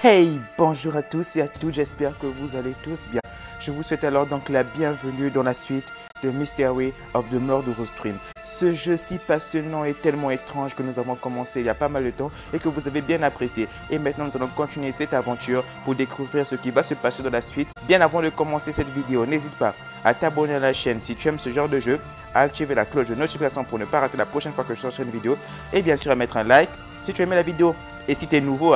Hey, bonjour à tous et à toutes, j'espère que vous allez tous bien. Je vous souhaite alors donc la bienvenue dans la suite de Mystery of the Murderous Dream. Ce jeu si passionnant et tellement étrange que nous avons commencé il y a pas mal de temps et que vous avez bien apprécié. Et maintenant nous allons continuer cette aventure pour découvrir ce qui va se passer dans la suite. Bien avant de commencer cette vidéo, n'hésite pas à t'abonner à la chaîne si tu aimes ce genre de jeu, à activer la cloche de notification pour ne pas rater la prochaine fois que je sortirai une vidéo et bien sûr à mettre un like si tu aimais la vidéo. Et si tu es nouveau,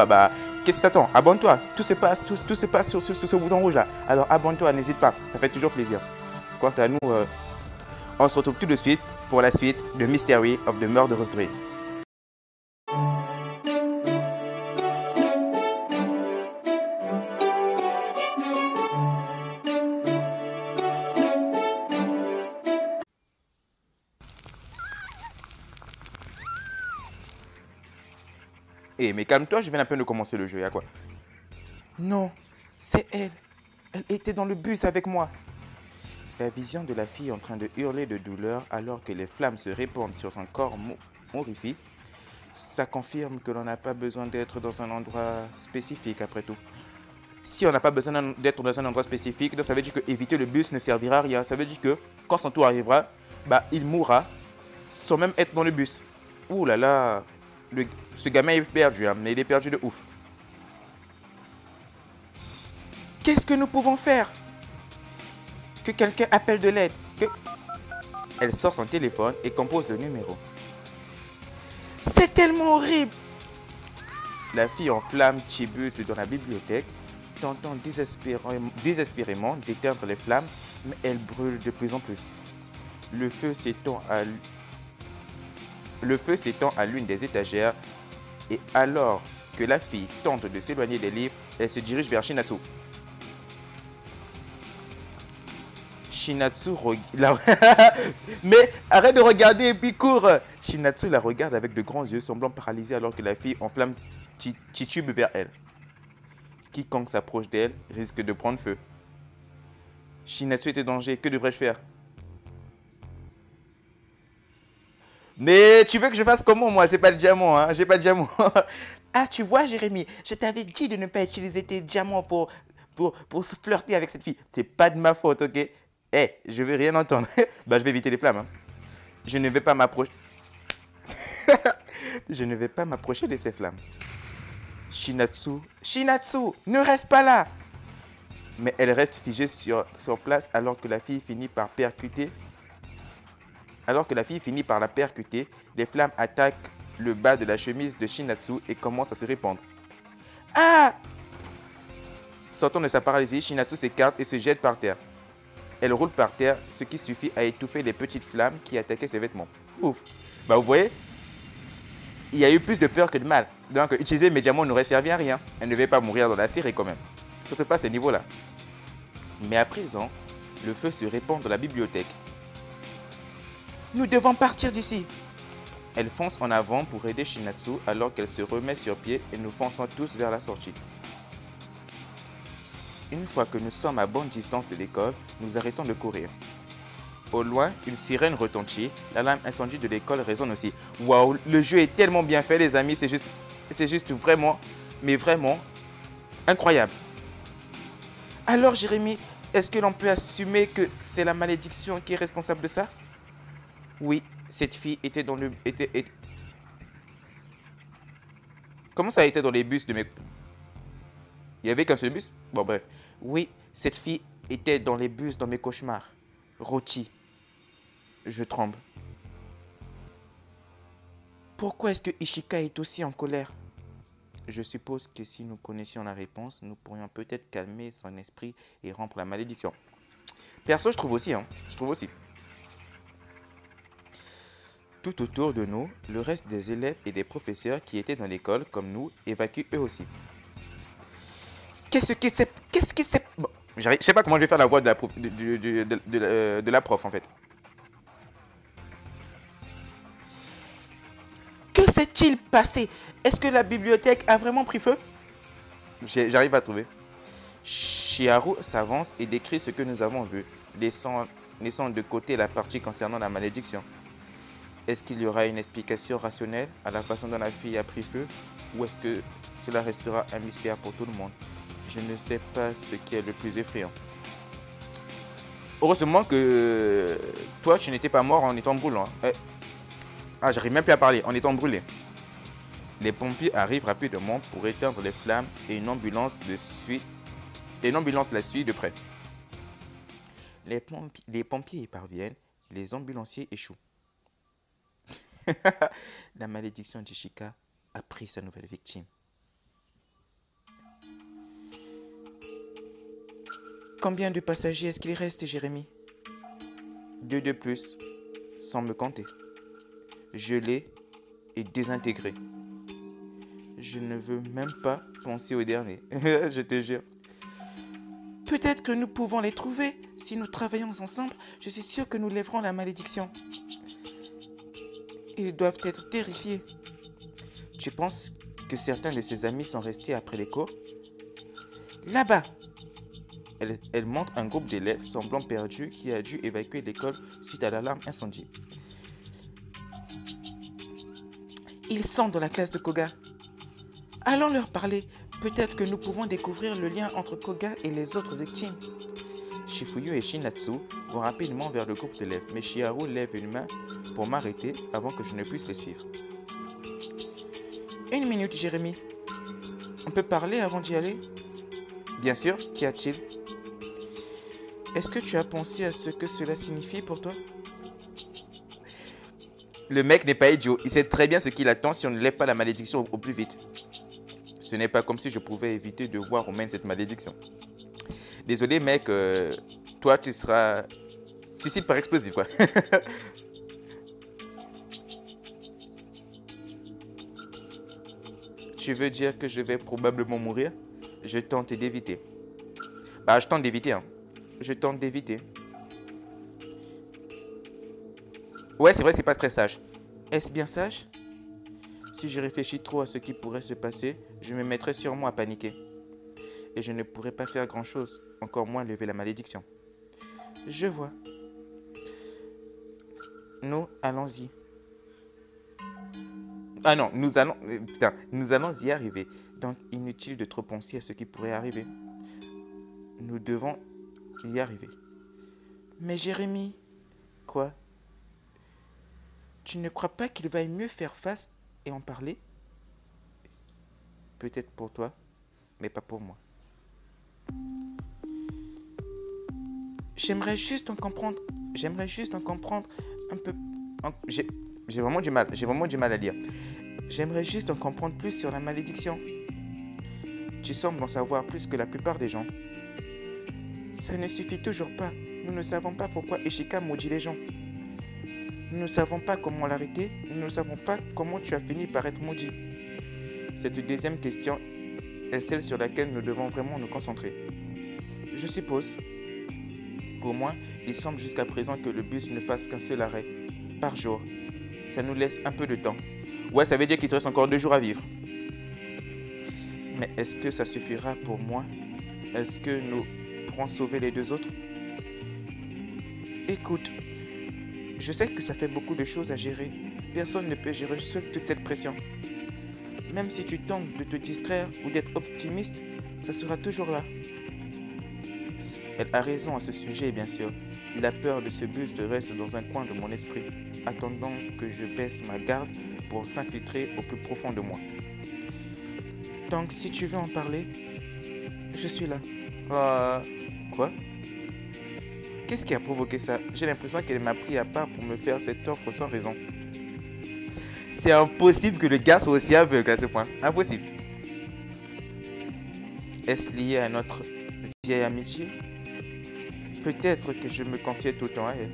qu'est-ce que t'attends? Abonne-toi, tout se passe sur ce bouton rouge là. Alors abonne-toi, n'hésite pas, ça fait toujours plaisir. Quant à nous, on se retrouve tout de suite pour la suite de Mystery of the Murderous Dream. Eh mais calme-toi, je viens à peine de commencer le jeu, y'a quoi? Non, c'est elle. Elle était dans le bus avec moi. La vision de la fille en train de hurler de douleur alors que les flammes se répandent sur son corps horrifique, ça confirme que l'on n'a pas besoin d'être dans un endroit spécifique après tout. Si on n'a pas besoin d'être dans un endroit spécifique, donc ça veut dire que éviter le bus ne servira à rien. Ça veut dire que quand son tour arrivera, il mourra sans même être dans le bus. Ouh là là, ce gamin est perdu, hein, mais il est perdu de ouf. Qu'est-ce que nous pouvons faire? Que quelqu'un appelle de l'aide. Elle sort son téléphone et compose le numéro. C'est tellement horrible. La fille en flammes tibute dans la bibliothèque, tentant désespérément d'éteindre les flammes, mais elle brûle de plus en plus. Le feu s'étend à l'une des étagères et alors que la fille tente de s'éloigner des livres, elle se dirige vers Shinatsu. Shinatsu regarde... Mais arrête de regarder et puis cours. Shinatsu la regarde avec de grands yeux semblant paralysés alors que la fille en flamme titube vers elle. Quiconque s'approche d'elle risque de prendre feu. Shinatsu est en danger, que devrais-je faire? Mais tu veux que je fasse comment moi? J'ai pas de diamant, hein? J'ai pas de diamant. Ah, tu vois Jérémy, je t'avais dit de ne pas utiliser tes diamants pour se flirter avec cette fille. C'est pas de ma faute, ok? Eh, je vais rien entendre. Je vais éviter les flammes. Hein. Je ne vais pas m'approcher. Je ne vais pas m'approcher de ces flammes. Shinatsu, ne reste pas là. Mais elle reste figée sur place alors que la fille finit par percuter. Alors que la fille finit par la percuter, les flammes attaquent le bas de la chemise de Shinatsu et commencent à se répandre. Ah! Sortant de sa paralysie, Shinatsu s'écarte et se jette par terre. Elle roule par terre, ce qui suffit à étouffer les petites flammes qui attaquaient ses vêtements. Ouf. Vous voyez, il y a eu plus de peur que de mal. Donc utiliser mes diamants n'aurait servi à rien. Elle ne devait pas mourir dans la série quand même. Surtout pas à ce niveau-là. Mais à présent, le feu se répand dans la bibliothèque. Nous devons partir d'ici. Elle fonce en avant pour aider Shinatsu alors qu'elle se remet sur pied et nous fonçons tous vers la sortie. Une fois que nous sommes à bonne distance de l'école, nous arrêtons de courir. Au loin, une sirène retentit, l'alarme incendie de l'école résonne aussi. Waouh, le jeu est tellement bien fait les amis, c'est juste vraiment, mais vraiment incroyable. Alors Jérémy, est-ce que l'on peut assumer que c'est la malédiction qui est responsable de ça? Oui, cette fille était dans le... Comment ça a été dans les bus de mes... Il y avait qu'un seul bus? Bon bref. Oui, cette fille était dans les bus dans mes cauchemars. Rôti. Je tremble. Pourquoi est-ce que Ishika est aussi en colère? Je suppose que si nous connaissions la réponse, nous pourrions peut-être calmer son esprit et rompre la malédiction. Perso, je trouve aussi, hein. Je trouve aussi. Tout autour de nous, le reste des élèves et des professeurs qui étaient dans l'école, comme nous, évacuent eux aussi. Qu'est-ce que c'est bon, je sais pas comment je vais faire la voix de la prof en fait. Que s'est-il passé? Est-ce que la bibliothèque a vraiment pris feu? J'arrive à trouver. Chiharu s'avance et décrit ce que nous avons vu, laissant de côté la partie concernant la malédiction. Est-ce qu'il y aura une explication rationnelle à la façon dont la fille a pris feu? Ou est-ce que cela restera un mystère pour tout le monde. Je ne sais pas ce qui est le plus effrayant. Heureusement que toi, tu n'étais pas mort en étant brûlant. Ah, j'arrive même plus à parler, en étant brûlé. Les pompiers arrivent rapidement pour éteindre les flammes et une ambulance la suit de près. Les pompiers y parviennent, les ambulanciers échouent. La malédiction d'Ishika a pris sa nouvelle victime. Combien de passagers est-ce qu'il reste, Jérémy? 2 de plus, sans me compter. Gelé et désintégré. Je ne veux même pas penser au dernier. Je te jure. Peut-être que nous pouvons les trouver. Si nous travaillons ensemble, je suis sûr que nous lèverons la malédiction. Ils doivent être terrifiés. Tu penses que certains de ses amis sont restés après les cours? Là-bas. Elle montre un groupe d'élèves semblant perdus qui a dû évacuer l'école suite à l'alarme incendie. Ils sont dans la classe de Koga. Allons leur parler. Peut-être que nous pouvons découvrir le lien entre Koga et les autres victimes. Shifuyu et Shinatsu vont rapidement vers le groupe d'élèves, mais Shiharu lève une main pour m'arrêter avant que je ne puisse les suivre. Une minute, Jérémy. On peut parler avant d'y aller? Bien sûr, qu'y a-t-il? Est-ce que tu as pensé à ce que cela signifie pour toi? Le mec n'est pas idiot. Il sait très bien ce qu'il attend si on ne lève pas la malédiction au plus vite. Ce n'est pas comme si je pouvais éviter de voir ou même cette malédiction. Désolé mec, toi tu seras suicide par explosif quoi. Tu veux dire que je vais probablement mourir? Je tente d'éviter. Bah je tente d'éviter hein. Je tente d'éviter. Ouais c'est vrai que c'est pas très sage. Est-ce bien sage? Si je réfléchis trop à ce qui pourrait se passer, je me mettrai sûrement à paniquer. Et je ne pourrai pas faire grand-chose, encore moins lever la malédiction. Je vois. Nous allons-y. Ah non, nous allons y arriver. Donc inutile de trop penser à ce qui pourrait arriver. Nous devons y arriver. Mais Jérémy, quoi? Tu ne crois pas qu'il vaille mieux faire face et en parler? Peut-être pour toi, mais pas pour moi. J'aimerais juste en comprendre un peu. J'ai vraiment du mal à lire. J'aimerais juste en comprendre plus sur la malédiction. Tu sembles en savoir plus que la plupart des gens. Ça ne suffit toujours pas. Nous ne savons pas pourquoi Ishika maudit les gens. Nous ne savons pas comment l'arrêter. Nous ne savons pas comment tu as fini par être maudit. Cette deuxième question est celle sur laquelle nous devons vraiment nous concentrer. Je suppose. Au moins, il semble jusqu'à présent que le bus ne fasse qu'un seul arrêt par jour. Ça nous laisse un peu de temps. Ouais, ça veut dire qu'il te reste encore 2 jours à vivre. Mais est-ce que ça suffira pour moi? Est-ce que nous pourrons sauver les 2 autres? Écoute, je sais que ça fait beaucoup de choses à gérer. Personne ne peut gérer seul toute cette pression. Même si tu tentes de te distraire ou d'être optimiste, ça sera toujours là. Elle a raison à ce sujet, bien sûr. La peur de ce buste reste dans un coin de mon esprit, attendant que je baisse ma garde pour s'infiltrer au plus profond de moi. Donc, si tu veux en parler, je suis là. Quoi? Qu'est-ce qui a provoqué ça? J'ai l'impression qu'elle m'a pris à part pour me faire cette offre sans raison. C'est impossible que le gars soit aussi aveugle à ce point. Impossible. Est-ce lié à notre vieille amitié? Peut-être que je me confiais tout le temps à elle.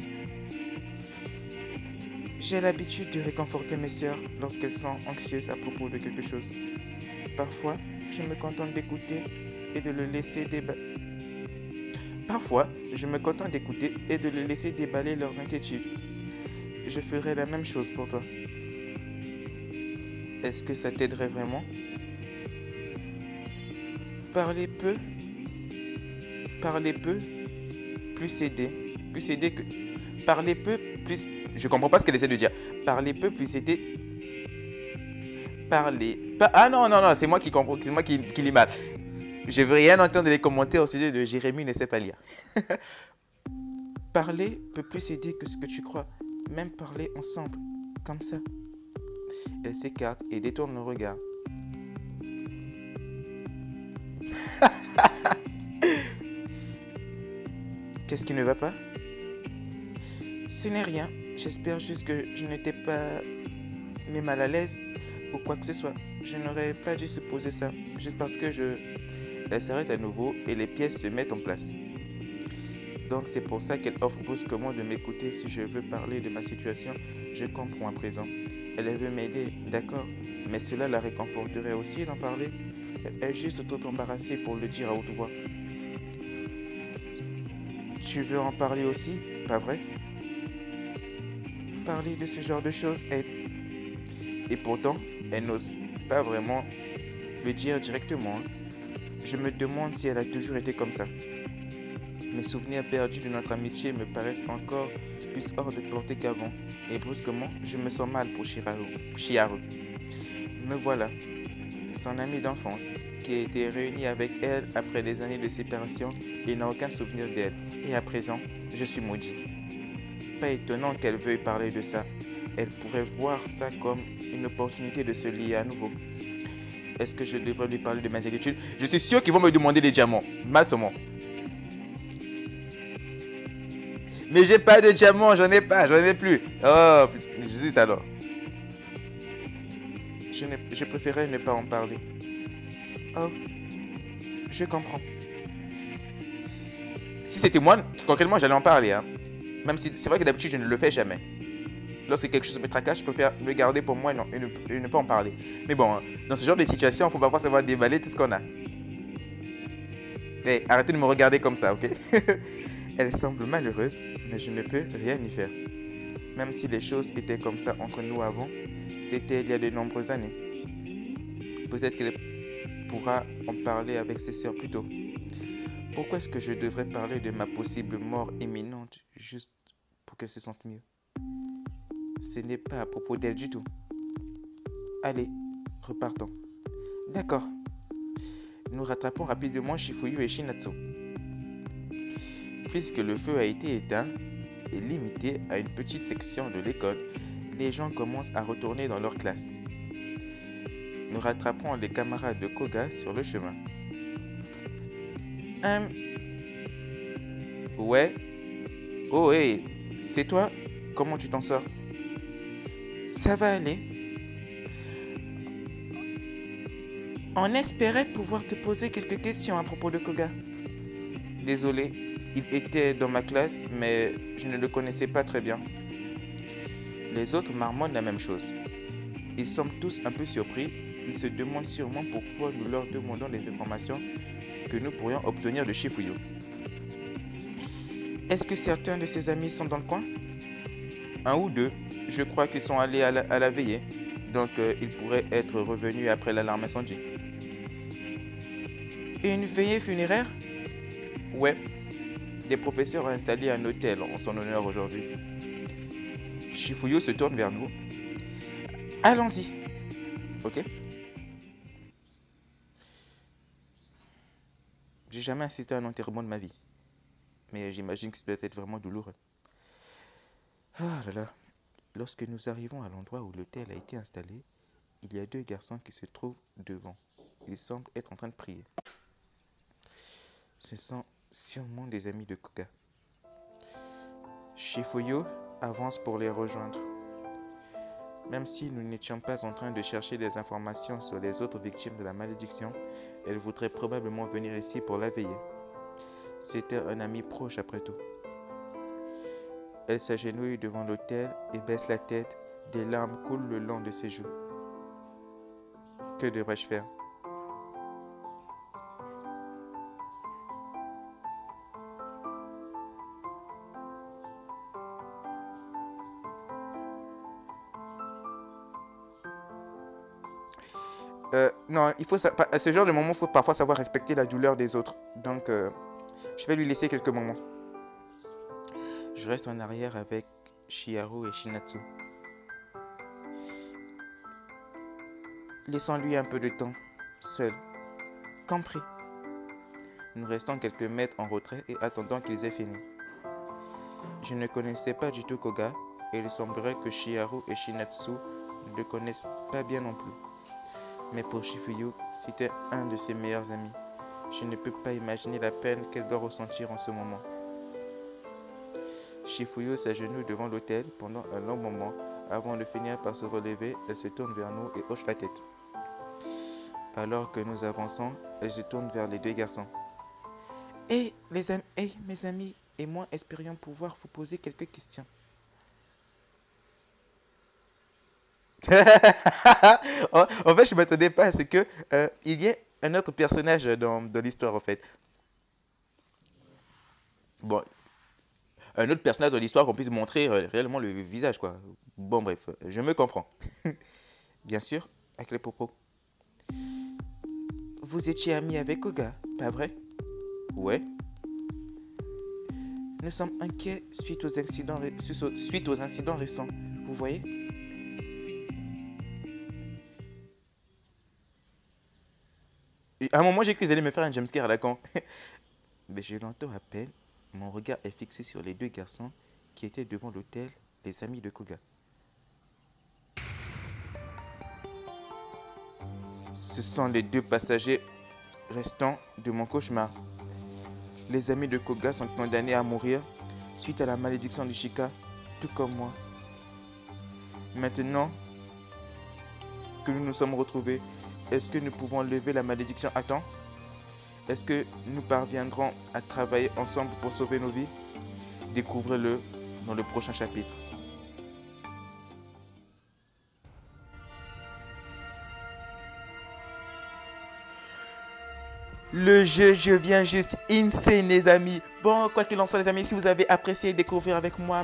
J'ai l'habitude de réconforter mes sœurs lorsqu'elles sont anxieuses à propos de quelque chose. Parfois, je me contente d'écouter et de le laisser déballer leurs inquiétudes. Je ferai la même chose pour toi. Est-ce que ça t'aiderait vraiment? Parler peu, plus aider que... Parler peu, plus... Je comprends pas ce qu'elle essaie de dire. Parler peu, plus aider... Parler Ah non, non, non, c'est moi qui comprends, c'est moi qui lis mal. Je veux rien entendre les commentaires au sujet de Jérémy ne sait pas lire. Parler peut plus aider que ce que tu crois. Même parler ensemble, comme ça. Elle s'écarte et détourne le regard. Qu'est-ce qui ne va pas? Ce n'est rien. J'espère juste que je n'étais pas mis mal à l'aise ou quoi que ce soit. Je n'aurais pas dû supposer ça. Juste parce que je... Elle s'arrête à nouveau et les pièces se mettent en place. Donc c'est pour ça qu'elle offre brusquement de m'écouter si je veux parler de ma situation. Je comprends à présent. Elle veut m'aider, d'accord. Mais cela la réconforterait aussi d'en parler. Elle est juste tout embarrassée pour le dire à haute voix. Tu veux en parler aussi, pas vrai? Parler de ce genre de choses aide. Et pourtant, elle n'ose pas vraiment le dire directement. Je me demande si elle a toujours été comme ça. Mes souvenirs perdus de notre amitié me paraissent encore plus hors de portée qu'avant. Et brusquement, je me sens mal pour Chiharu. Me voilà, son amie d'enfance, qui a été réunie avec elle après des années de séparation et n'a aucun souvenir d'elle. Et à présent, je suis maudit. Pas étonnant qu'elle veuille parler de ça. Elle pourrait voir ça comme une opportunité de se lier à nouveau. Est-ce que je devrais lui parler de mes inquiétudes? Je suis sûr qu'ils vont me demander des diamants. Matement. Mais j'ai pas de diamants, j'en ai plus. Oh, je dis alors. Je préférais ne pas en parler. Oh, je comprends. Si c'était moi, concrètement, j'allais en parler. Hein. Même si c'est vrai que d'habitude, je ne le fais jamais. Lorsque quelque chose me tracasse, je préfère le garder pour moi et ne pas en parler. Mais bon, dans ce genre de situation, il faut parfois savoir déballer tout ce qu'on a. Hey, arrêtez de me regarder comme ça, ok? Elle semble malheureuse, mais je ne peux rien y faire. Même si les choses étaient comme ça entre nous avant, c'était il y a de nombreuses années. Peut-être qu'elle pourra en parler avec ses sœurs plus tôt. Pourquoi est-ce que je devrais parler de ma possible mort imminente juste pour qu'elle se sente mieux? Ce n'est pas à propos d'elle du tout. Allez, repartons. D'accord. Nous rattrapons rapidement Shifuyu et Shinatsu. Puisque le feu a été éteint et limité à une petite section de l'école, les gens commencent à retourner dans leur classe. Nous rattrapons les camarades de Koga sur le chemin. Ouais. Oh, hey, c'est toi? Comment tu t'en sors? Ça va aller. On espérait pouvoir te poser quelques questions à propos de Koga. Désolé, il était dans ma classe, mais je ne le connaissais pas très bien. Les autres marmonnent la même chose. Ils semblent tous un peu surpris. Ils se demandent sûrement pourquoi nous leur demandons des informations que nous pourrions obtenir de Shifuyu. Est-ce que certains de ses amis sont dans le coin? Un ou deux. Je crois qu'ils sont allés à la veillée. Donc ils pourraient être revenus après l'alarme incendie. Une veillée funéraire? Ouais. Des professeurs ont installé un hôtel en son honneur aujourd'hui. Shifuyu se tourne vers nous. Allons-y. Ok? J'ai jamais assisté à un enterrement de ma vie. Mais j'imagine que ça doit être vraiment douloureux. Ah là là. Lorsque nous arrivons à l'endroit où l'hôtel a été installé, il y a deux garçons qui se trouvent devant. Ils semblent être en train de prier. Ce sont sûrement des amis de Koga. Shifuyu avance pour les rejoindre. Même si nous n'étions pas en train de chercher des informations sur les autres victimes de la malédiction, elle voudrait probablement venir ici pour la veiller. C'était un ami proche après tout. Elle s'agenouille devant l'autel et baisse la tête. Des larmes coulent le long de ses joues. Que devrais-je faire? Non, à ce genre de moment, il faut parfois savoir respecter la douleur des autres. Donc, je vais lui laisser quelques moments. Je reste en arrière avec Chiharu et Shinatsu. Laissons-lui un peu de temps, seul. Compris. Nous restons quelques mètres en retrait et attendons qu'ils aient fini. Je ne connaissais pas du tout Koga et il semblerait que Chiharu et Shinatsu ne le connaissent pas bien non plus. Mais pour Shifuyu, c'était un de ses meilleurs amis. Je ne peux pas imaginer la peine qu'elle doit ressentir en ce moment. Shifuyu s'agenouille devant l'autel pendant un long moment. Avant de finir par se relever, elle se tourne vers nous et hoche la tête. Alors que nous avançons, elle se tourne vers les deux garçons. Mes amis et moi espérions pouvoir vous poser quelques questions. En fait, je ne m'attendais pas à ce que il y ait un autre personnage dans l'histoire, en fait. Bon, un autre personnage dans l'histoire qu'on puisse montrer réellement le visage, quoi. Bon, bref, je me comprends. Bien sûr, avec les propos. Vous étiez amis avec Koga, pas vrai? Ouais. Nous sommes inquiets suite aux incidents récents. Vous voyez? Et à un moment, j'ai cru qu'ils allaient me faire un jumpscare à la con. Mais je l'entends à peine. Mon regard est fixé sur les deux garçons qui étaient devant l'hôtel, les amis de Koga. Ce sont les deux passagers restants de mon cauchemar. Les amis de Koga sont condamnés à mourir suite à la malédiction d'Ishika, tout comme moi. Maintenant que nous nous sommes retrouvés, est-ce que nous pouvons lever la malédiction à temps? Est-ce que nous parviendrons à travailler ensemble pour sauver nos vies? Découvrez-le dans le prochain chapitre. Le jeu, je viens juste insane, les amis. Bon, quoi qu'il en soit, les amis, si vous avez apprécié découvrir avec moi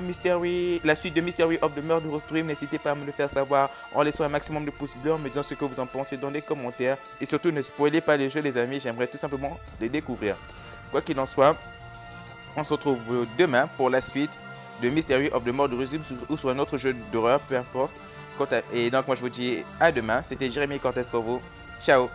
la suite de Mystery of the Murderous Dream, n'hésitez pas à me le faire savoir en laissant un maximum de pouces bleus, en me disant ce que vous en pensez dans les commentaires. Et surtout, ne spoilez pas les jeux, les amis, j'aimerais tout simplement les découvrir. Quoi qu'il en soit, on se retrouve demain pour la suite de Mystery of the Murderous Dream ou sur un autre jeu d'horreur, peu importe. Et donc, moi, je vous dis à demain. C'était Jérémy Cortez pour vous. Ciao.